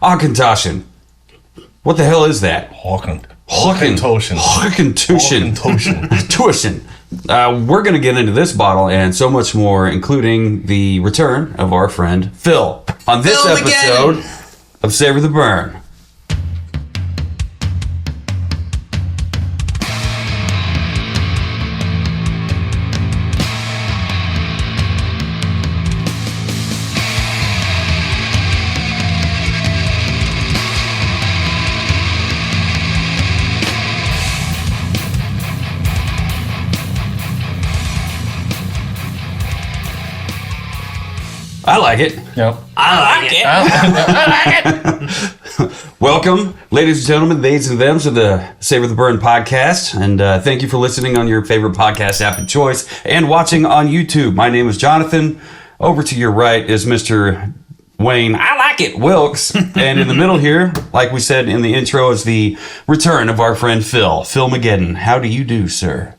Auchentoshan. What the hell is that? Auchentoshan. We're going to get into this bottle and so much more, including the return of our friend Phil on this episode of Savor the Burn. I like it. Yep. I like it. Welcome, ladies and gentlemen, theys and thems, to the Savor the Burn podcast. And thank you for listening on your favorite podcast app of choice and watching on YouTube. My name is Jonathan. Over to your right is Mr. Wayne, I like it, Wilkes. And in the middle here, like we said in the intro, is the return of our friend Phil Mageddon. How do you do, sir?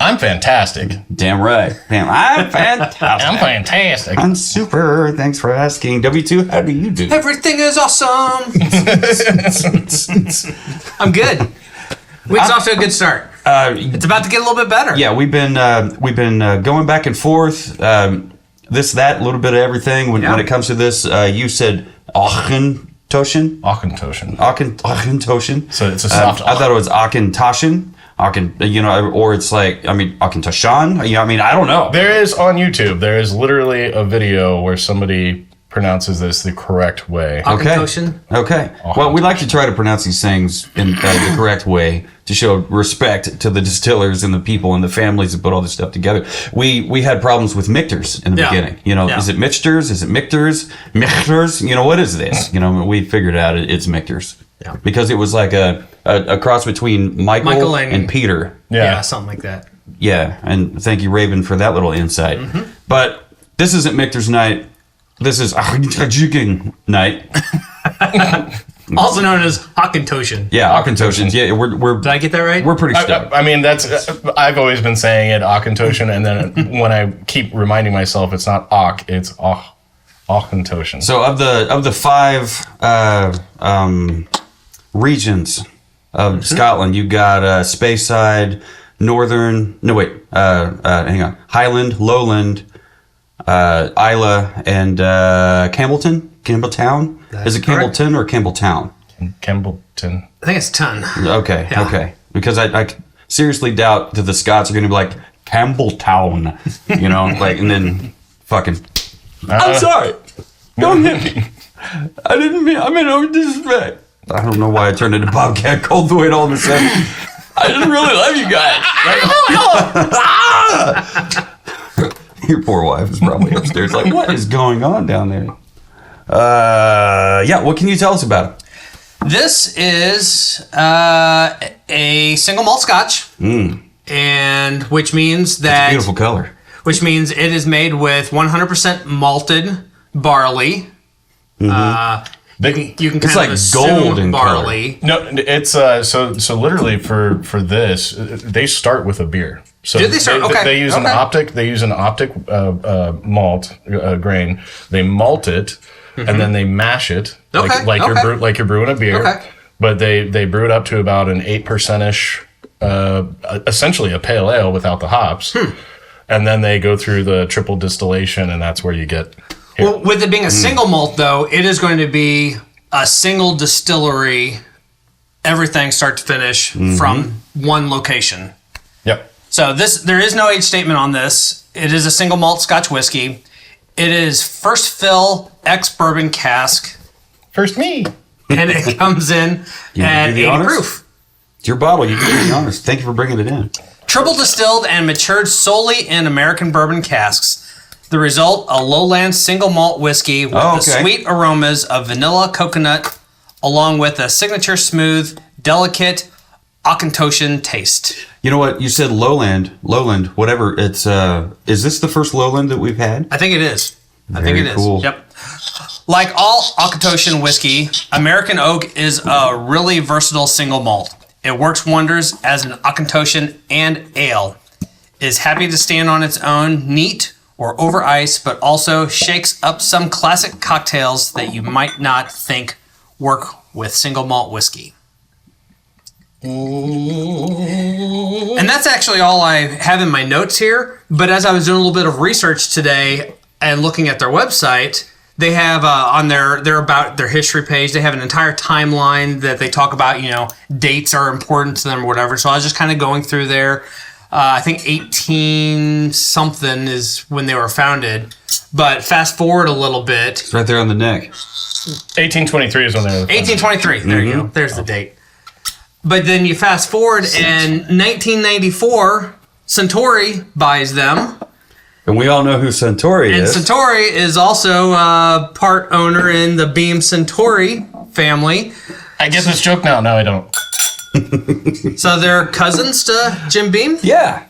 I'm fantastic. Damn right. I'm fantastic. I'm super. Thanks for asking. W2, how do you do? Everything is awesome. I'm good. Week's off to a good start. It's about to get a little bit better. Yeah, we've been going back and forth. This, that, a little bit of everything. When it comes to this, you said Auchentoshan. Auchentoshan. So it's a soft. I thought it was Auchentoshan. Or it's like, Auchentoshan. I don't know. There is on YouTube. There is literally a video where somebody pronounces this the correct way. Auchentoshan. Okay. Well, we like to try to pronounce these things in the correct way to show respect to the distillers and the people and the families that put all this stuff together. We had problems with mictors in the beginning. Is it mixtures? Is it mictors? Mictors? What is this? We figured out it's mictors. Yeah. Because it was like a cross between Michael and Peter. Yeah, something like that. Yeah, and thank you, Raven, for that little insight. Mm-hmm. But this isn't Michter's night. This is Auchentoshan night. Also known as Auchentoshan. Yeah, Auchentoshan. Yeah, we're. Did I get that right? We're pretty stoked. That's. I've always been saying it Auchentoshan, and then when I keep reminding myself it's not Auch, it's Auchentoshan. So of the five regions of Scotland, you got Speyside, Highland, Lowland, Isla, and Campbelltown. Is it Campbellton or Campbelltown? Campbellton. I think it's ton. Okay, yeah. Okay. Because I seriously doubt that the Scots are going to be like Campbelltown, and then fucking. I'm sorry. Don't hit me. I didn't mean. I meant no disrespect. I don't know why I turned into Bobcat Goldthwait all of a sudden. I just really love you guys. Your poor wife is probably upstairs like, what is going on down there? What can you tell us about it? This is a single malt Scotch, and which means that... It's a beautiful color. Which means it is made with 100% malted barley. Mm-hmm. You can kind of assume barley. Color. No, it's so literally for this, they start with a beer. So did they start? They use an optic. They use an optic malt grain. They malt it, and then they mash it like you're brewing a beer. Okay. But they brew it up to about an 8%ish, essentially a pale ale without the hops, and then they go through the triple distillation, and that's where you get. Well, with it being a single malt, though, it is going to be a single distillery, everything start to finish from one location. Yep. So there is no age statement on this. It is a single malt Scotch whiskey. It is first fill ex-bourbon cask. First me. And it comes in at 80 proof. It's your bottle. You can be honest. Thank you for bringing it in. Triple distilled and matured solely in American bourbon casks. The result, a lowland single malt whiskey with the sweet aromas of vanilla coconut, along with a signature smooth, delicate Auchentoshan taste. You know what? You said lowland, whatever. It's is this the first lowland that we've had? I think it is. Very cool. Yep. Like all Auchentoshan whiskey, American Oak is a really versatile single malt. It works wonders as an Auchentoshan and ale. It is happy to stand on its own, neat or over ice, but also shakes up some classic cocktails that you might not think work with single malt whiskey. And that's actually all I have in my notes here. But as I was doing a little bit of research today and looking at their website, they have on their history page, they have an entire timeline that they talk about, dates are important to them or whatever. So I was just kind of going through there. I think 18 something is when they were founded. But fast forward a little bit. It's right there on the neck. 1823 is when they were founded. 1823. There you go. There's the date. But then you fast forward, and 1994, Suntory buys them. And we all know who Suntory is. And Suntory is also part owner in the Beam Suntory family. I get this joke now. No, I don't. So they're cousins to Jim Beam? Yeah.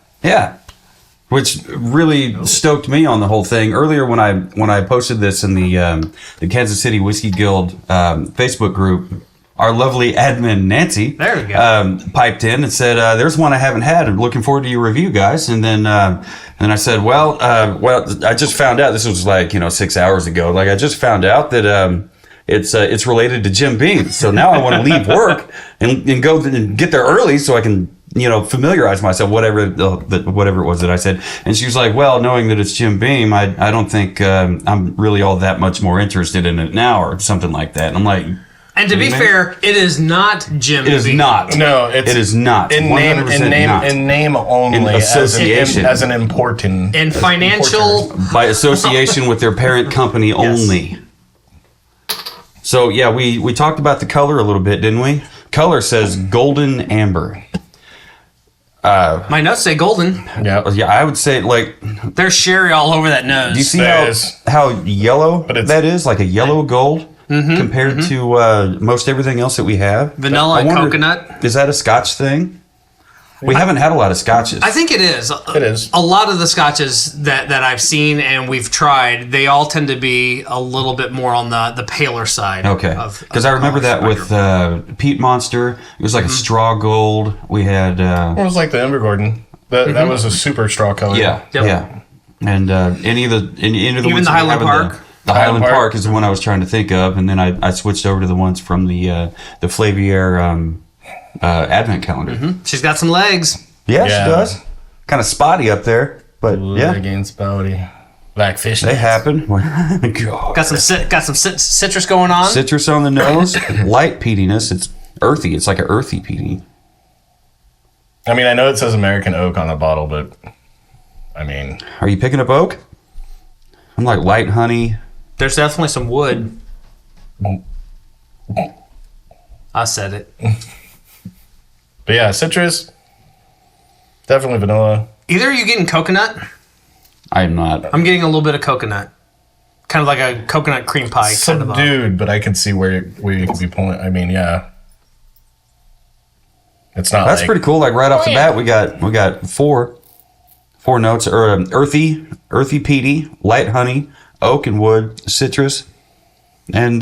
Which really stoked me on the whole thing. Earlier when I posted this in the Kansas City Whiskey Guild Facebook group, our lovely admin Nancy piped in and said, "There's one I haven't had. I'm looking forward to your review, guys." And then I said, "Well, I just found out. This was 6 hours ago. I just found out that it's related to Jim Beam. So now I want to leave work and go and get there early so I can." Familiarize myself, whatever it was that I said. And she was like, well, knowing that it's Jim Beam, I don't think I'm really all that much more interested in it now or something like that. And I'm like... And to be fair, it is not Jim Beam. It is not. No, it is not. In name only. In association. As an important... In financial... By association with their parent company only. So, yeah, we talked about the color a little bit, didn't we? Color says golden amber. My notes say golden. Yeah, I would say there's sherry all over that nose. Do you see how yellow that is? Like a yellow gold compared to most everything else that we have. Vanilla and coconut. Is that a Scotch thing? We haven't had a lot of scotches. I think it is. It is. A lot of the scotches that I've seen and we've tried, they all tend to be a little bit more on the paler side. Okay. Because I remember that with Peat Monster. It was like a straw gold. We had... it was like the Ember Gordon. That was a super straw color. Yeah. Yep. Yeah. And any of the even ones the Highland Park. The Highland Park is the one I was trying to think of, and then I switched over to the ones from the Flavier Advent calendar. She's got some legs. Yeah, she does. Kind of spotty up there, but against spotty. Blackfish. They happen. Got some citrus going on. Citrus on the nose. Light peatiness. It's earthy. It's like an earthy peaty. I mean, I know it says American Oak on the bottle, but I mean, are you picking up oak? I'm like light honey. There's definitely some wood. I said it. But yeah, citrus, definitely vanilla. Either are you getting coconut? I am not. I'm getting a little bit of coconut. Kind of like a coconut cream pie. Subdued, but I can see where you could be pulling. I mean, yeah. It's not That's pretty cool. Like right off the bat, we got four notes. Earthy peaty, light honey, oak and wood, citrus, and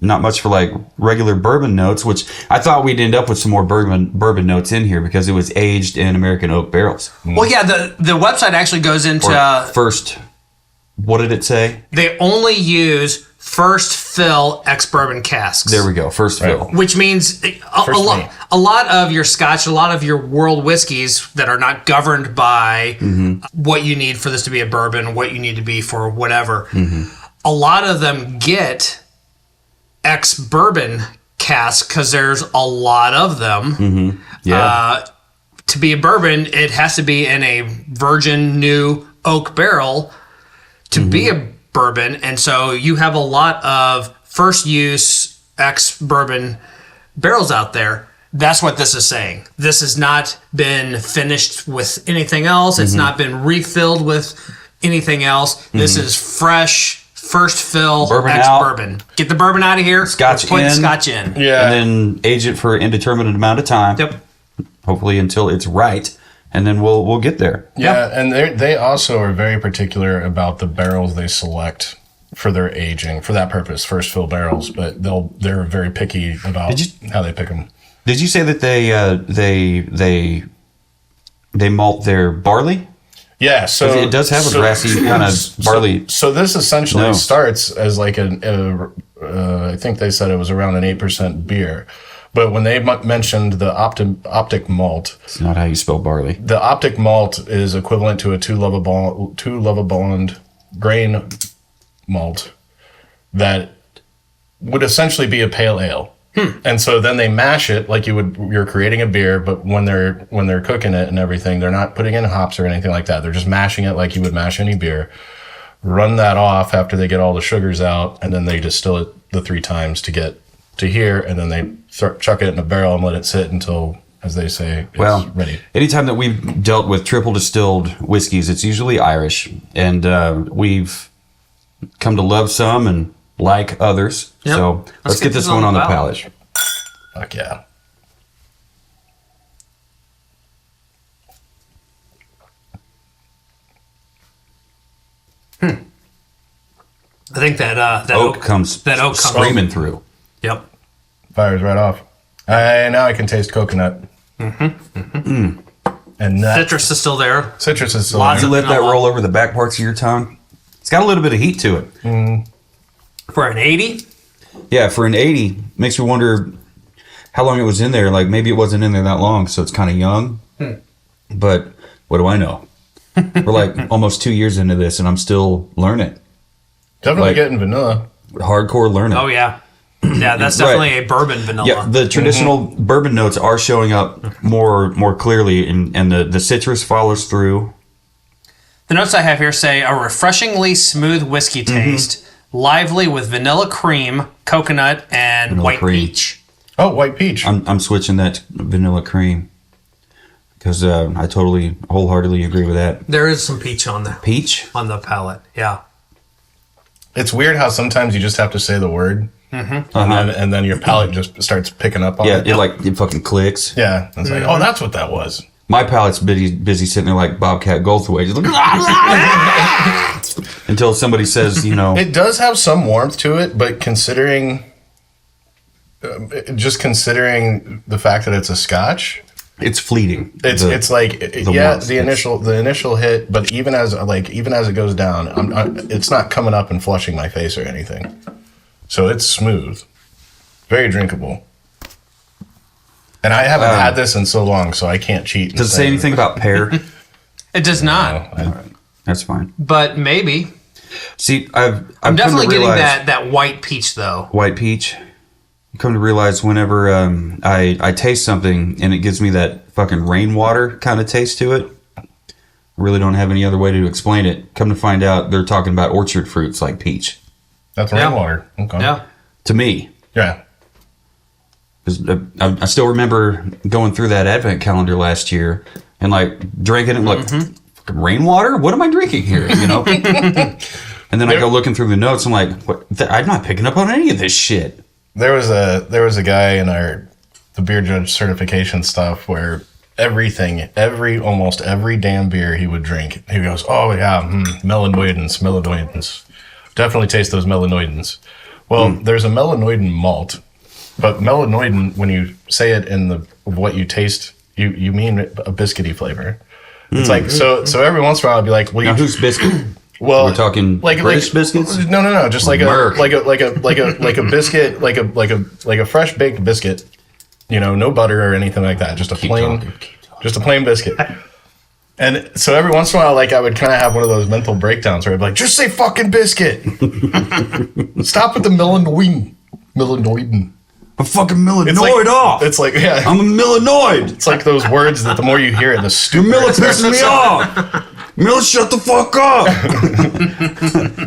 not much for like regular bourbon notes, which I thought we'd end up with some more bourbon notes in here because it was aged in American oak barrels. Well, yeah, the website actually goes into first. What did it say? They only use first fill ex-bourbon casks. There we go, first fill. Which means a lot of your Scotch, a lot of your world whiskeys that are not governed by what you need for this to be a bourbon, what you need to be for whatever. A lot of them get ex-bourbon casks because there's a lot of them. Yeah. To be a bourbon, it has to be in a virgin new oak barrel to be a bourbon, and so you have a lot of first use ex-bourbon barrels out there. That's what this is saying. This has not been finished with anything else. It's not been refilled with anything else. This is fresh, first fill ex-bourbon. Get the bourbon out of here. Put Scotch in. Yeah. And then age it for an indeterminate amount of time. Yep. Hopefully until it's right. And then we'll get there. Yeah, and they also are very particular about the barrels they select for their aging for that purpose, first fill barrels. But they're very picky about how they pick them. Did you say that they malt their barley? Yeah, so it does have a grassy kind of barley. So this essentially starts as like I think they said it was around an 8% beer. But when they mentioned the optic malt, it's not how you spell barley. The optic malt is equivalent to a two Lovibond grain malt that would essentially be a pale ale. And so then they mash it like you're creating a beer, but when they're cooking it and everything, they're not putting in hops or anything like that. They're just mashing it like you would mash any beer. Run that off after they get all the sugars out, and then they distill it the 3 times to get to here, and then they chuck it in a barrel and let it sit until, as they say, it's ready. Anytime that we've dealt with triple distilled whiskeys, it's usually Irish, and we've come to love some and like others. Yep. So let's get this one on the palate. Fuck yeah. I think that oak comes screaming through. Yep. Fires right off. Now I can taste coconut. And citrus is still there. Citrus is still there. You let that roll over the back parts of your tongue. It's got a little bit of heat to it. For an 80? Yeah, for an 80, makes me wonder how long it was in there. Like, maybe it wasn't in there that long, so it's kind of young. But what do I know? We're like almost 2 years into this, and I'm still learning. Definitely getting vanilla. Hardcore learning. Oh, yeah. Yeah, that's definitely a bourbon vanilla. Yeah, the traditional bourbon notes are showing up more clearly, and the citrus follows through. The notes I have here say a refreshingly smooth whiskey taste, lively with vanilla cream, coconut, and vanilla white cream. peach. Oh, white peach. I'm switching that to vanilla cream because I totally, wholeheartedly agree with that. There is some peach on there. Peach? On the palate, yeah. It's weird how sometimes you just have to say the word, and then your palate just starts picking up on it. Yeah, it fucking clicks. Yeah, it's like, oh, that's what that was. My palate's busy sitting there like Bobcat Goldthwait, just like, until somebody says, It does have some warmth to it, but considering the fact that it's a Scotch, it's fleeting. It's like the initial hit, but even as it goes down, it's not coming up and flushing my face or anything. So it's smooth, very drinkable. And I haven't had this in so long, so I can't cheat. Does it say anything about pear? It does not. That's fine. But maybe. See, I'm definitely getting that white peach, though. White peach? I've come to realize whenever I taste something and it gives me that fucking rainwater kind of taste to it, I really don't have any other way to explain it. Come to find out, they're talking about orchard fruits like peach. That's rainwater. Okay. Yeah. To me. Yeah. I still remember going through that advent calendar last year and like drinking it like rainwater. What am I drinking here? And then I go looking through the notes. I'm like, what? I'm not picking up on any of this shit. There was a guy in the beer judge certification stuff where almost every damn beer he would drink, he goes, oh yeah, melanoidins. Definitely taste those melanoidins. Well, there's a melanoidin malt. But melanoidin, when you say it in what you taste, you mean a biscuity flavor. It's like so every once in a while I'll be like, well, now who's biscuit? Well, we're talking British biscuits. No, just like a biscuit, like a fresh baked biscuit. No butter or anything like that. Just a plain biscuit. And so every once in a while, like I would kind of have one of those mental breakdowns where I'd be like, just say fucking biscuit. Stop with the melanoidin. I'm fucking melanoid off. It's like, yeah. I'm a melanoid. It's like those words that the more you hear it, the stupider. Miller pissing me off. Miller, shut the fuck up.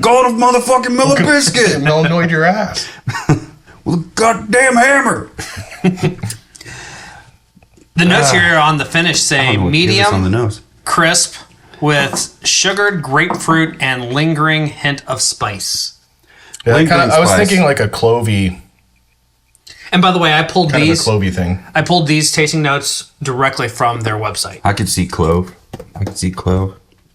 Go to motherfucking Miller biscuit. Melanoid your ass. With a goddamn hammer. The notes here on the finish say medium, on the nose. Crisp, with sugared grapefruit and lingering hint of spice. Yeah, I was thinking like a clovey. And by the way, I pulled kind these. Kind of a clovey thing. I pulled these tasting notes directly from their website. I could see clove.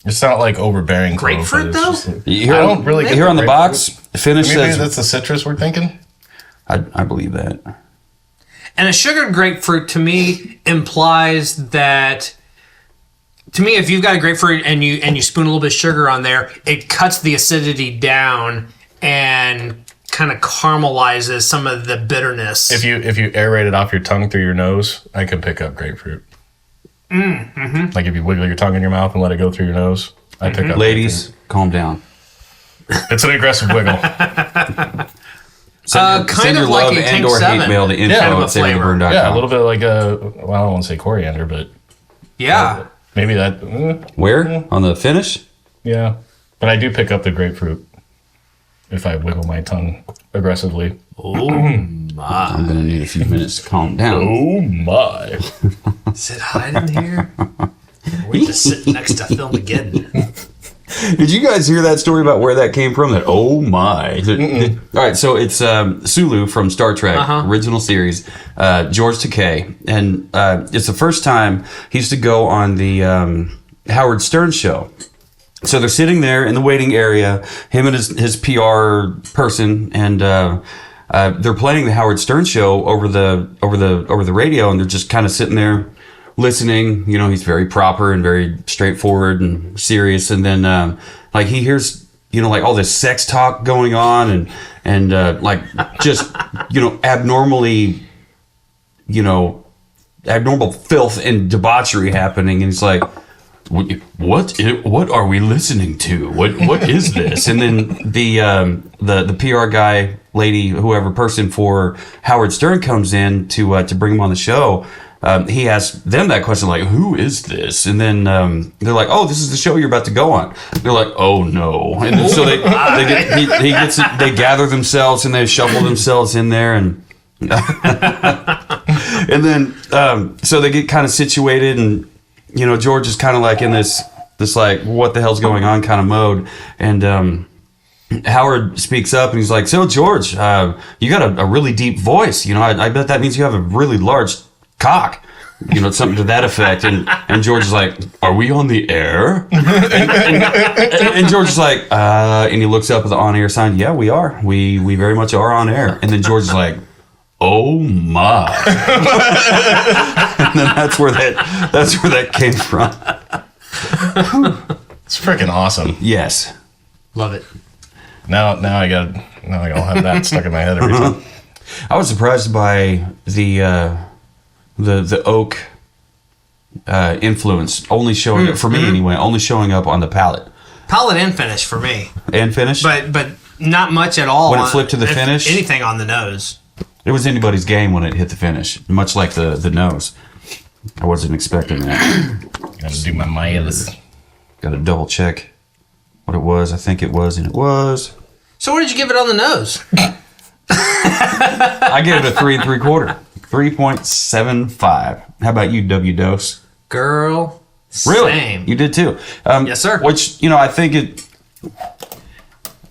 It's not like overbearing grapefruit, clove, though? You hear on the box, finish maybe says... that's the citrus we're thinking? I believe that. And a sugared grapefruit, to me, implies that... To me, if you've got a grapefruit and you spoon a little bit of sugar on there, it cuts the acidity down and kind of caramelizes some of the bitterness. If you aerate it off your tongue through your nose, I could pick up grapefruit. Mm-hmm. Like if you wiggle your tongue in your mouth and let it go through your nose, I pick up. Ladies, calm down. It's an aggressive wiggle. Send your love and or hate mail to info@savortheburn.com. Yeah, a little bit like I don't want to say coriander, but maybe that. Where on the finish? Yeah, but I do pick up the grapefruit if I wiggle my tongue aggressively. Oh my! I'm gonna need a few minutes to calm down. Oh my! Is it hot in here? We're just sitting next to Filmageddon. Did you guys hear that story about where that came from? That oh my! All right, so it's Sulu from Star Trek original series, George Takei, and it's the first time he used to go on the Howard Stern show. So they're sitting there in the waiting area, him and his PR person, and they're playing the Howard Stern show over the radio, and they're just kind of sitting there listening. You know, he's very proper and very straightforward and serious, and then like he hears like all this sex talk going on and like just abnormal filth and debauchery happening, and he's like, what are we listening to? What is this? And then the PR guy, lady, whoever person for Howard Stern comes in to bring him on the show. He asked them that question, like, who is this? And then they're like, oh, this is the show you're about to go on. They're like, oh no. And then, so they gather themselves and they shuffle themselves in there, and and then so they get kind of situated, and George is kind of like in this like, what the hell's going on kind of mode. And Howard speaks up and he's like, so George, you got a really deep voice. I bet that means you have a really large cock. Something to that effect. And George is like, are we on the air? And George is like, and he looks up at the on-air sign. Yeah, we are. We very much are on air. And then George is like, oh my. And then that's where that came from. It's freaking awesome. Yes. Love it. Now I gotta have that stuck in my head every time. I was surprised by the oak influence only showing up for me anyway, only showing up on the palate. Palate and finish for me. And finish? But not much at all. When it flipped to the finish? Anything on the nose. It was anybody's game when it hit the finish, much like the nose. I wasn't expecting that. Gotta do my miles. Gotta double check what it was. I think it was, and it was. So what did you give it on the nose? I gave it a 3 3/4. 3.75. How about you, W Dose? Girl, really? Same. You did too. Yes, sir. Which I think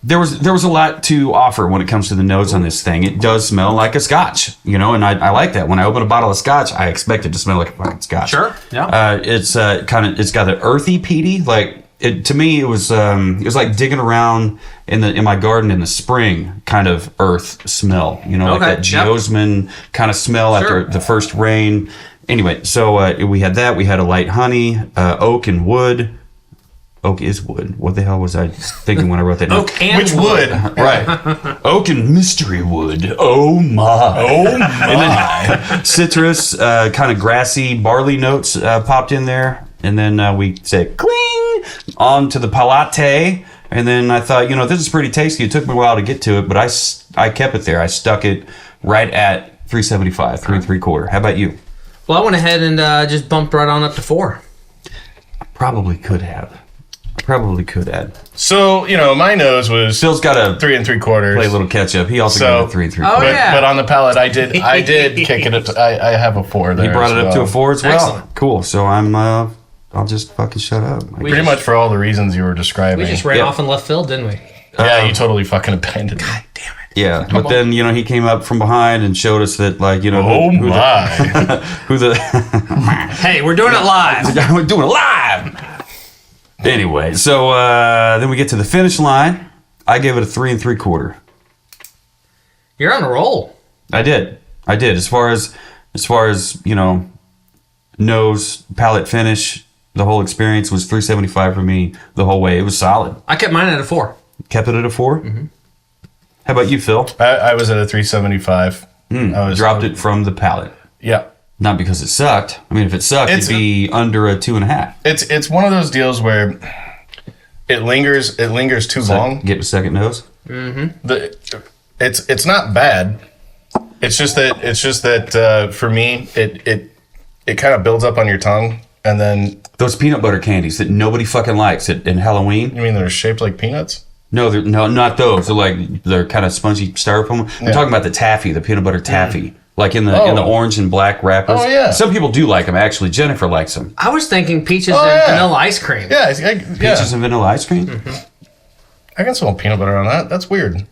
there was a lot to offer when it comes to the nose on this thing. It does smell like a Scotch, and I like that. When I open a bottle of Scotch, I expect it to smell like a fucking Scotch. Sure. Yeah. It's it's got an earthy, peaty, like. To me, it was like digging around in my garden in the spring, kind of earth smell. Like that geosmin kind of smell after the first rain. Anyway, so we had that. We had a light honey, oak and wood. Oak is wood. What the hell was I thinking when I wrote that down? Oak and Which wood? Right. Oak and mystery wood. Oh my. Oh my. And then citrus, kind of grassy barley notes popped in there. And then we said, cling, on to the palate. And then I thought, this is pretty tasty. It took me a while to get to it, but I kept it there. I stuck it right at 375, 3 3/4. How about you? Well, I went ahead and just bumped right on up to 4. Probably could have. So, my nose was Phil's got a 3 3/4. Play a little catch up. He also got a 3 3/4. Oh, yeah. But on the palate, I did kick it up. I have a 4 there. He brought it up to a 4 as well. Excellent. Cool. So I'll just fucking shut up. Pretty much for all the reasons you were describing. We just ran off in left field, didn't we? Yeah, you totally fucking abandoned me. God damn it. Yeah, but then he came up from behind and showed us that Oh my! who the Hey, we're doing it live. we're doing it live. Anyway, so then we get to the finish line. I gave it a 3 3/4. You're on a roll. I did. As far as nose, palate, finish, the whole experience was 375 for me the whole way. It was solid. I kept mine at a 4. Kept it at a 4. Mm-hmm. How about you, Phil? I was at a 375. Dropped it from the palate. Yeah. Not because it sucked. I mean, if it sucked, it'd be under a 2.5. It's one of those deals where it lingers too long. Get a second nose. It's not bad. It's just that for me it kind of builds up on your tongue, and then those peanut butter candies that nobody fucking likes in Halloween. You mean they're shaped like peanuts? No, not those. They're kind of spongy styrofoam. I'm talking about the taffy, the peanut butter taffy. Like in the orange and black wrappers. Oh, yeah. Some people do like them. Actually, Jennifer likes them. I was thinking peaches and vanilla ice cream. Yeah, peaches and vanilla ice cream? Mm-hmm. I can smell peanut butter on that. That's weird.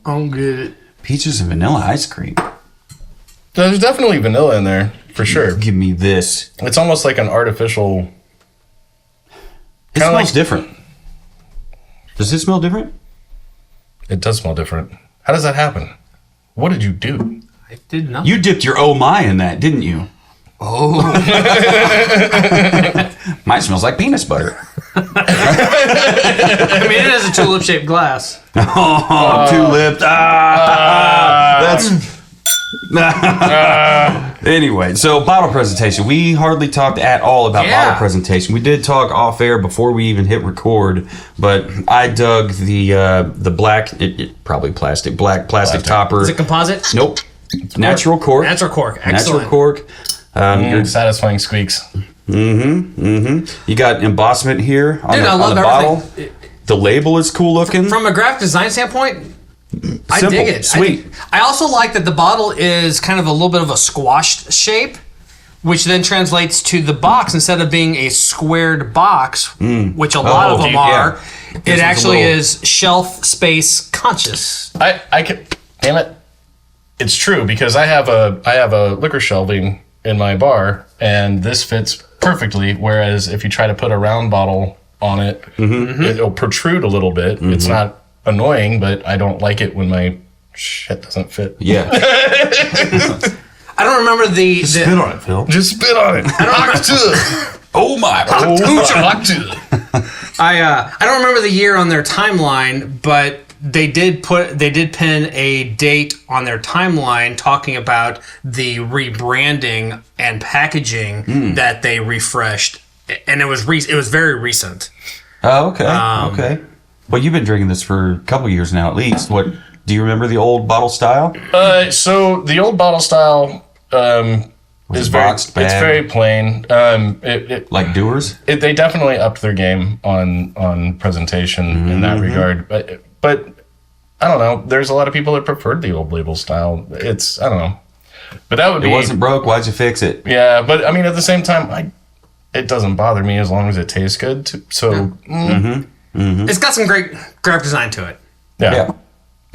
I'm good. Peaches and vanilla ice cream. There's definitely vanilla in there, for sure. Give me this. It's almost like an artificial... It smells different. Does it smell different? It does smell different. How does that happen? What did you do? I did nothing. You dipped your oh my in that, didn't you? Oh. Mine smells like penis butter. I mean, it is a tulip-shaped glass. Tulip. Anyway, so bottle presentation. We hardly talked at all about bottle presentation. We did talk off air before we even hit record, but I dug the black, probably plastic topper. Is it composite? Nope. Natural cork. Natural cork. Excellent. Natural cork. Your satisfying squeaks. You got embossment here on the bottle. The label is cool looking. From a graphic design standpoint, Simple, I dig it. Sweet. I also like that the bottle is kind of a little bit of a squashed shape, which then translates to the box. Instead of being a squared box, which a lot of them are, it actually is shelf space conscious. I can, damn it, it's true, because I have a liquor shelving in my bar, and this fits perfectly. Whereas if you try to put a round bottle on it, it'll protrude a little bit. It's not annoying, but I don't like it when my shit doesn't fit. Yeah. I don't remember the spit on it, Phil. Just spit on it. Oh my! I don't remember the year on their timeline, but they did pin a date on their timeline talking about the rebranding and packaging that they refreshed, and it was very recent. Oh, okay. Okay. Well, you've been drinking this for a couple years now, at least. What do you remember the old bottle style? So the old bottle style is very plain. Like Doers? They definitely upped their game on presentation in that regard. But I don't know. There's a lot of people that preferred the old label style. I don't know. But that would be. It wasn't broke. Why'd you fix it? Yeah, but I mean, at the same time, it doesn't bother me as long as it tastes good. So. It's got some great graphic design to it. Yeah.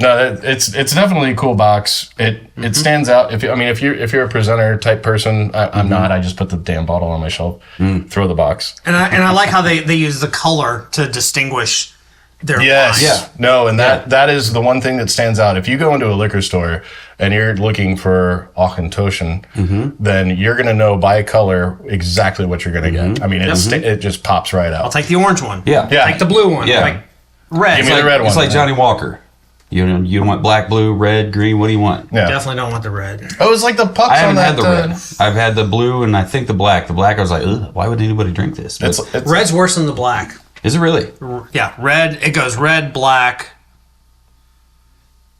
No, it's definitely a cool box. It stands out. If you're a presenter type person, I'm not. I just put the damn bottle on my shelf, throw the box. And I like how they use the color to distinguish their wine. Yeah. No, and that is the one thing that stands out. If you go into a liquor store and you're looking for Auchentoshan, then you're going to know by color exactly what you're going to get. I mean, it just pops right out. I'll take the orange one. Yeah. Take the blue one. Yeah. Like red. Give me the red one. It's like Johnny Walker. You want black, blue, red, green. What do you want? Yeah. Definitely don't want the red. Oh, it's like the pucks. I haven't had the red. I've had the blue and I think the black. The black, I was like, ugh, why would anybody drink this? But Red's worse than the black. Is it really? Yeah, red. It goes red, black,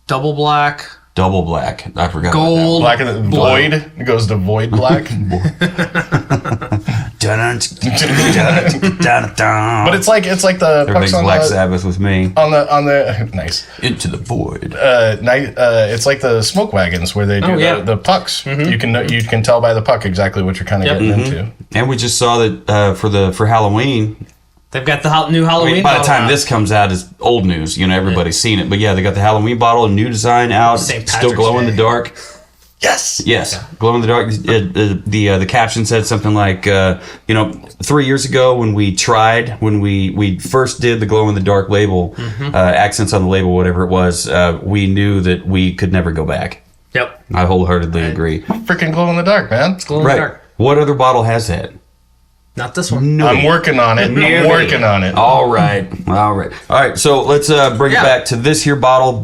double black. Double black. I forgot. Gold. Black and the void. It goes to void black. But it's like the pucks on Black Sabbath with me. On the nice. Into the void. It's like the smoke wagons where they do the pucks. You can tell by the puck exactly what you're kind of getting into. And we just saw that for Halloween. They've got the new Halloween. I mean, by the time this comes out, is old news. Everybody's seen it. But yeah, they got the Halloween bottle, a new design out, still glow in the dark. Yes. Glow in the dark. The caption said something like, 3 years ago when we first did the glow in the dark label, accents on the label, whatever it was, we knew that we could never go back. Yep. I wholeheartedly agree. Freaking glow in the dark, man. It's glow in the dark. What other bottle has that? Not this one. No. I'm working on it. All right. So let's bring it back to this here bottle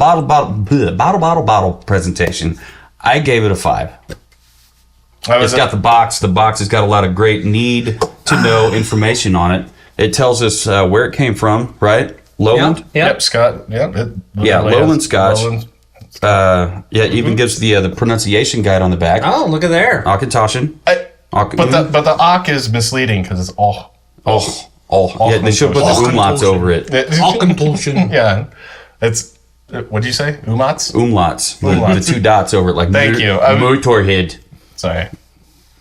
presentation. I gave it a 5. It's got the box. The box has got a lot of great need to know information on it. It tells us where it came from, right? Lowland. Yep. Scott. Yep. Lowland Scotch. It even gives the pronunciation guide on the back. Oh, look at there. Auchentoshan. But the Ach is misleading because it's all. Yeah, they should put the umlauts over it. Auchentoshan. Yeah, it's. What did you say? Umlauts. The 2 dots over it, like. Thank you. Motorhead. Sorry.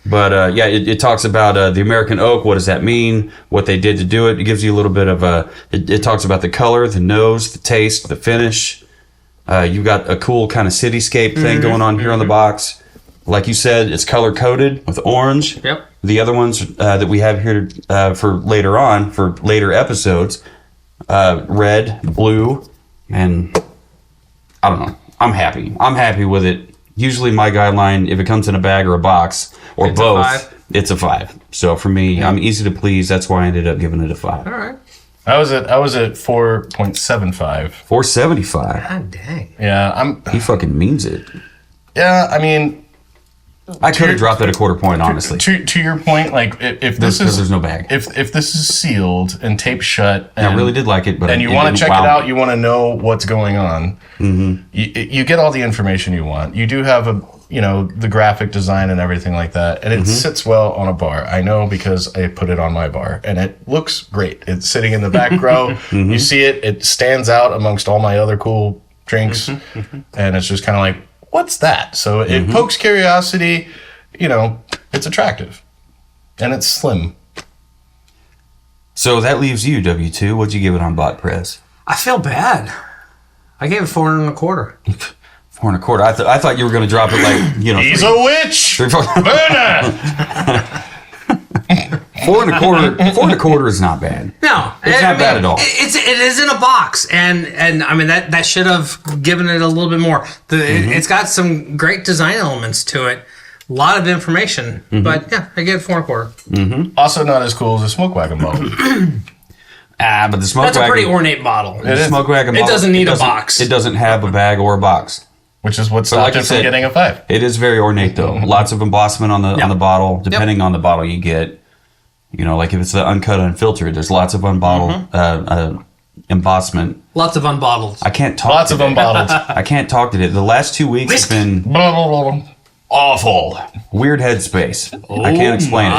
But it talks about the American oak. What does that mean? What they did to do it. It gives you a little bit of it talks about the color, the nose, the taste, the finish. You've got a cool kind of cityscape thing going on here on the box. Like you said, it's color coded with orange. Yep. The other ones that we have here for later on, for later episodes, red, blue, and I don't know. I'm happy. I'm happy with it. Usually my guideline, if it comes in a bag or a box or it's both, it's a 5. So for me, I'm easy to please. That's why I ended up giving it a 5. All right. I was at 4.75. 4.75. God dang. Yeah, He fucking means it. Yeah, I mean, I could have dropped it a quarter point, honestly. To your point, like if this is there's no bag. If this is sealed and taped shut, and I really did like it, but and you want to check it out, you want to know what's going on. Mm-hmm. You get all the information you want. You do have the graphic design and everything like that, and it sits well on a bar. I know because I put it on my bar, and it looks great. It's sitting in the back row. You see it; it stands out amongst all my other cool drinks, and it's just kind of like, what's that? So it pokes curiosity. It's attractive, and it's slim. So that leaves you, W2. What'd you give it on Bot Press? I feel bad. I gave it 4.25. 4.25. I thought you were going to drop it like, He's a witch! Burn her! 4.25 is not bad. No. It's not bad at all. It is in a box. And I mean, that should have given it a little bit more. It's got some great design elements to it. A lot of information. But yeah, I gave it 4.25. Also not as cool as a smoke wagon bottle. But the smoke That's wagon... a pretty ornate bottle. The smoke wagon bottle... It doesn't need a box. It doesn't have a bag or a box. Which is what stopped it from getting a 5. It is very ornate, though. Lots of embossment on the bottle, depending on the bottle you get. Like if it's the uncut, unfiltered, there's lots of unbottled embossment. Lots of unbottled. I can't talk. Lots of unbottled. I can't talk today. The last 2 weeks have been awful. Weird headspace. I can't explain it.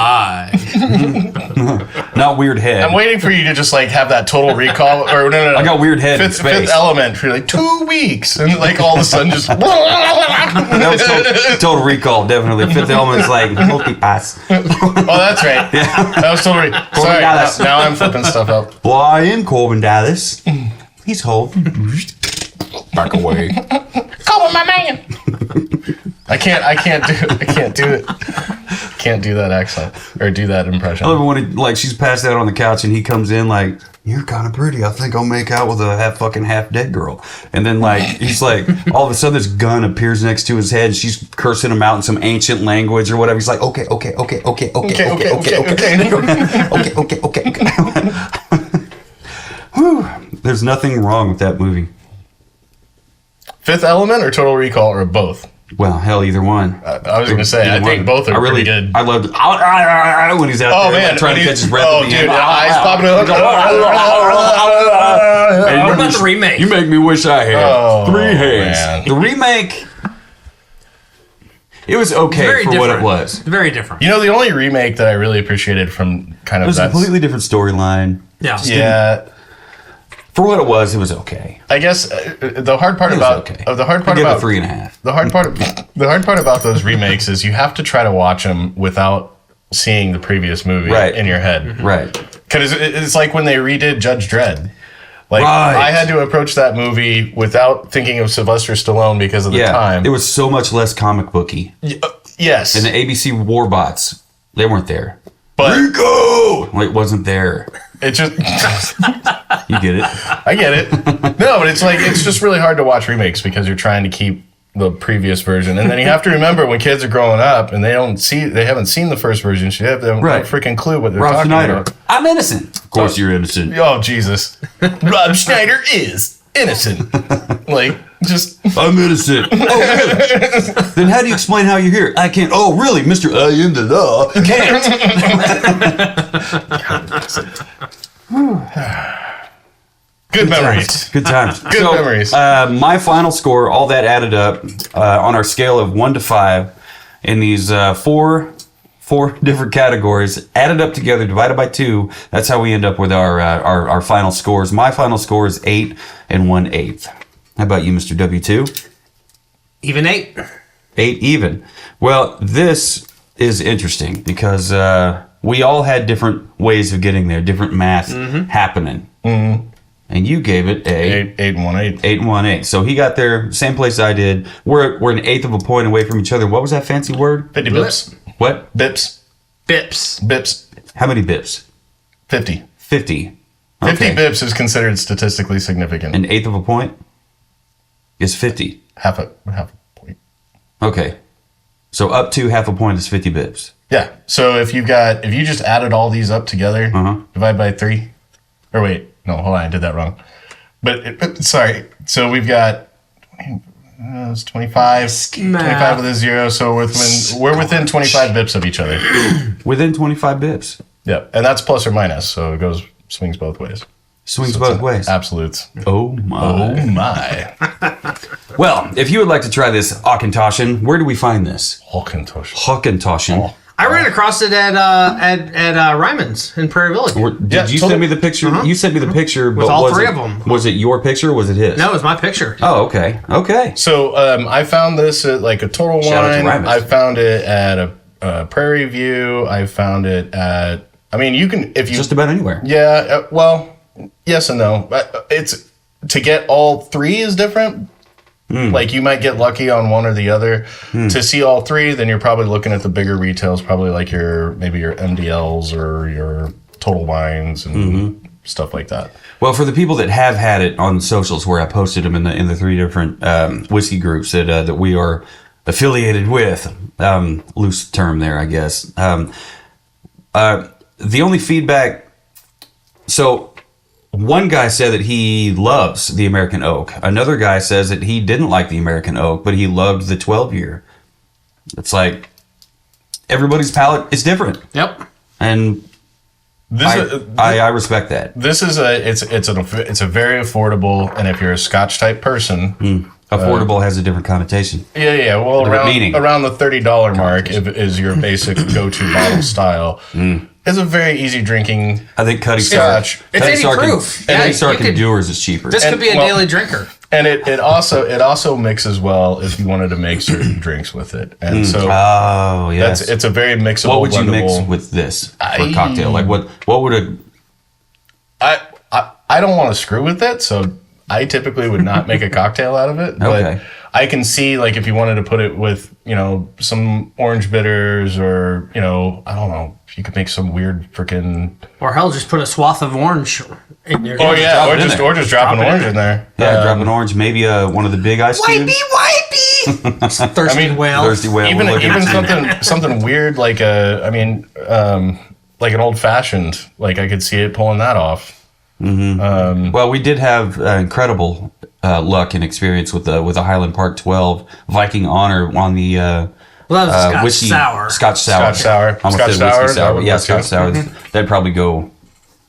Not weird head. I'm waiting for you to just have that Total Recall. Or no. I got weird head. Fifth Element for 2 weeks, and all of a sudden just. That was total Recall, definitely. Fifth Element's multi-pass. Oh, that's right. Yeah. That was Total Recall. Sorry. Now I'm flipping stuff up. Well, I am Corbin Dallas. Please hold. Back away. Corbin, my man. I can't do it. Can't do that accent or do that impression. I love when she's passed out on the couch and he comes in you're kind of pretty. I think I'll make out with a half dead girl. And then he's all of a sudden this gun appears next to his head and she's cursing him out in some ancient language or whatever. He's like, okay. Whew. There's nothing wrong with that movie. Fifth Element or Total Recall or both? Well, hell, either one. I was going to say, I think both are pretty good. I loved when he's out there trying to catch his breath. Oh, dude, eyes popping up. What about the remake? You make me wish I had 3 hands. Man. The remake, it was okay for what it was. Very different. The only remake that I really appreciated from kind of it was a completely different storyline. Yeah. Yeah. For what it was okay. I guess the hard part about I give it 3.5. The hard part about those remakes is you have to try to watch them without seeing the previous movie in your head. Right. Because it's like when they redid Judge Dredd. I had to approach that movie without thinking of Sylvester Stallone because of the time. It was so much less comic booky. Yes. And the ABC Warbots, they weren't there. But Rico! It wasn't there. It just you get it. I get it. No, but it's just really hard to watch remakes because you're trying to keep the previous version, and then you have to remember when kids are growing up and they haven't seen the first version, so they have no freaking clue what they're talking about. I'm innocent. Of course, you're innocent. Oh Jesus, Rob Schneider is innocent. Like, just I'm innocent. Oh, really? Then how do you explain how you're here? I can't. Oh, really, Mister? I am the law. Can't. Good memories. Good times. Good memories. My final score, all that added up on our scale of 1 to 5 in these four different categories, added up together, divided by 2. That's how we end up with our final scores. My final score is 8 1/8. How about you, Mr. W2? Even 8. 8 even. Well, this is interesting because we all had different ways of getting there, different math happening. Mm-hmm. And you gave it a 8 1/8. 8 1/8. So he got there, same place I did. We're an eighth of a point away from each other. What was that fancy word? 50 bips. What? Bips. Bips. How many bips? 50. 50. 50 bips is considered statistically significant. An eighth of a point is 50. Half a point. Okay. So up to half a point is 50 bips. Yeah. So if you just added all these up together, divide by 3. Or wait. No, hold on, I did that wrong. But sorry. So we've got it's 25. 25 with a 0, so we're within 25 bips of each other. Within 25 bips. Yep. And that's plus or minus, so it swings both ways. Swings both ways. Absolutes. Oh my. Oh my. Well, if you would like to try this Auchentoshan, where do we find this? Auchentoshan. Oh. I ran across it at Ryman's in Prairie Village. Did you send me the picture? You sent me the picture. With all 3 of them. Was it your picture or was it his? No, it was my picture. Oh, okay. Okay. So I found this at like a Total Wine. I found it at a Prairie View. I found it at, I mean, you can, if you. Just about anywhere. Yeah. Well, yes and no. It's, to get all 3 is different. Like you might get lucky on one or the other. To see all 3, then you're probably looking at the bigger retails, probably like maybe your MDLs or your Total Wines and stuff like that. Well, for the people that have had it on socials, where I posted them in the 3 different whiskey groups that we are affiliated with, loose term there, I guess. The only feedback, so. One guy said that he loves the American Oak. Another guy says that he didn't like the American Oak, but he loved the 12-year. It's like everybody's palate is different. Yep. And I respect that. This is it's a very affordable, and if you're a Scotch type person, affordable has a different connotation. Yeah. Well, around the $30 mark is your basic go-to bottle style. It's a very easy drinking. I think Cutty Scotch. It's 80 proof. Cutty Sark and Dewar's is cheaper. This could be a daily drinker. And it also mixes well if you wanted to make certain drinks with it. And so yes. It's a very mixable. What would you mix with this for a cocktail? Like what would a I don't want to screw with it, so I typically would not make a cocktail out of it. But I can see, like, if you wanted to put it with, some orange bitters or, I don't know, if you could make some weird freaking... Or hell, just put a swath of orange in your... Oh, yeah, or just drop an orange in there. Yeah, drop an orange, maybe one of the big ice cubes. Wipey! Thirsty whale. Thirsty whale. Even something weird like like an old-fashioned, like I could see it pulling that off. Mm-hmm. Well, we did have incredible luck and experience with the Highland Park 12 Viking Honor on the that was whiskey, sour. Scotch sour. Scotch sour. Yeah, Scotch sour. That'd probably go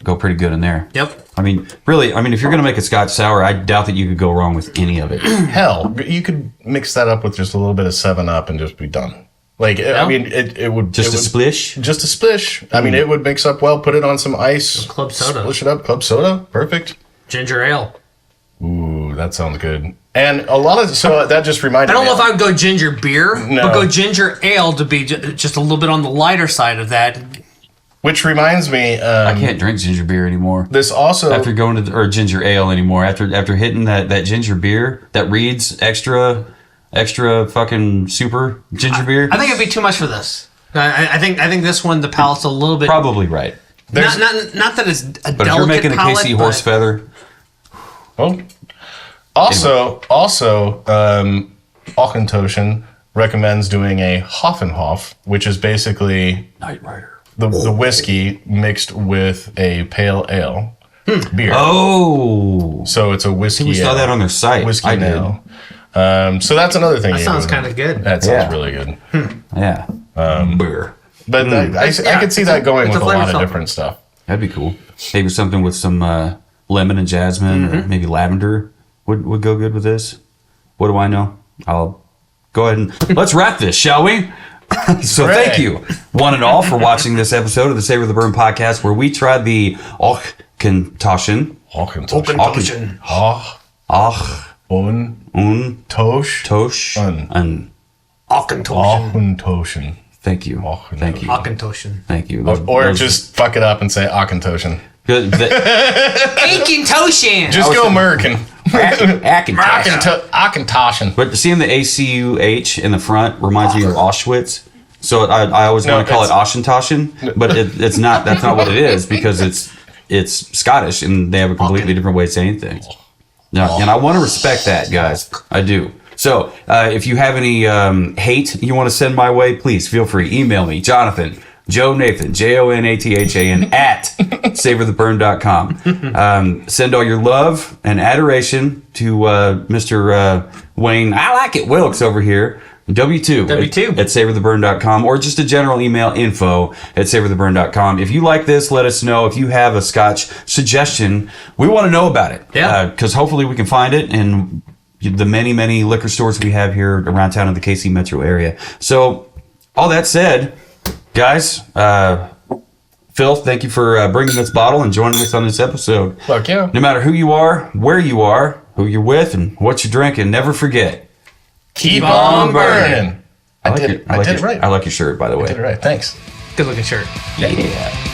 pretty good in there. Yep. I mean, really, if you're going to make a Scotch sour, I doubt that you could go wrong with any of it. Hell, you could mix that up with just a little bit of 7-Up and just be done. Like, I mean, it would... Just a splish? Just a splish. I mean, it would mix up well. Put it on some ice. Club soda. Splish it up. Club soda. Perfect. Ginger ale. Ooh, that sounds good. And a lot of... So that just reminded me... I don't know if I would go ginger beer. No. But go ginger ale to be just a little bit on the lighter side of that. Which reminds me... I can't drink ginger beer anymore. This also... After going to... Or ginger ale anymore. After hitting that ginger beer that reads extra fucking super ginger beer. I think it'd be too much for this. I think this one, the palate's a little bit... Probably right. Not that it's a delicate palate. But if you're making a KC horse feather... Well, also, Auchentoshan recommends doing a Hoffenhof, which is basically Knight Rider. The whiskey mixed with a pale ale beer. Oh. So it's a whiskey. We saw that on their site. Whiskey I did. ale. So that's another thing. That sounds kind of good. That sounds really good. Yeah. Beer. But I could see that going with a lot of different stuff. That'd be cool. Maybe something with some lemon and jasmine, or maybe lavender would go good with this. What do I know? I'll go ahead and let's wrap this, shall we? So thank you, one and all, for watching this episode of the Savor the Burn podcast, where we tried the Auchentoshan. Auchentoshan. Auchentoshan. Thank you. Thank you. Auchentoshan. Thank you. Or just fuck it up and say Auchentoshan. Good. Auchentoshan. Just go American. Auchentoshan. But seeing the ACUH in the front reminds me of Auschwitz. So I always want to call it Auchentoshan, but it's not. That's not what it is, because it's Scottish and they have a completely different way of saying things. Now, and I want to respect that, guys. I do. So if you have any hate you want to send my way, please feel free. Email me, Jonathan, Joe Nathan, JONATHAN at savortheburn.com. Send all your love and adoration to Mr. Wayne, I like it, Wilkes over here. W2 at savortheburn.com, or just a general email, info at savortheburn.com. If you like this, let us know. If you have a Scotch suggestion, we want to know about it. Yeah. Because hopefully we can find it in the many, many liquor stores we have here around town in the KC metro area. So, all that said, guys, Phil, thank you for bringing this bottle and joining us on this episode. Fuck yeah. No matter who you are, where you are, who you're with, and what you're drinking, never forget. Keep on burning. I did it right. I like your shirt, by the way. I did it right. Thanks. Good looking shirt. Yeah.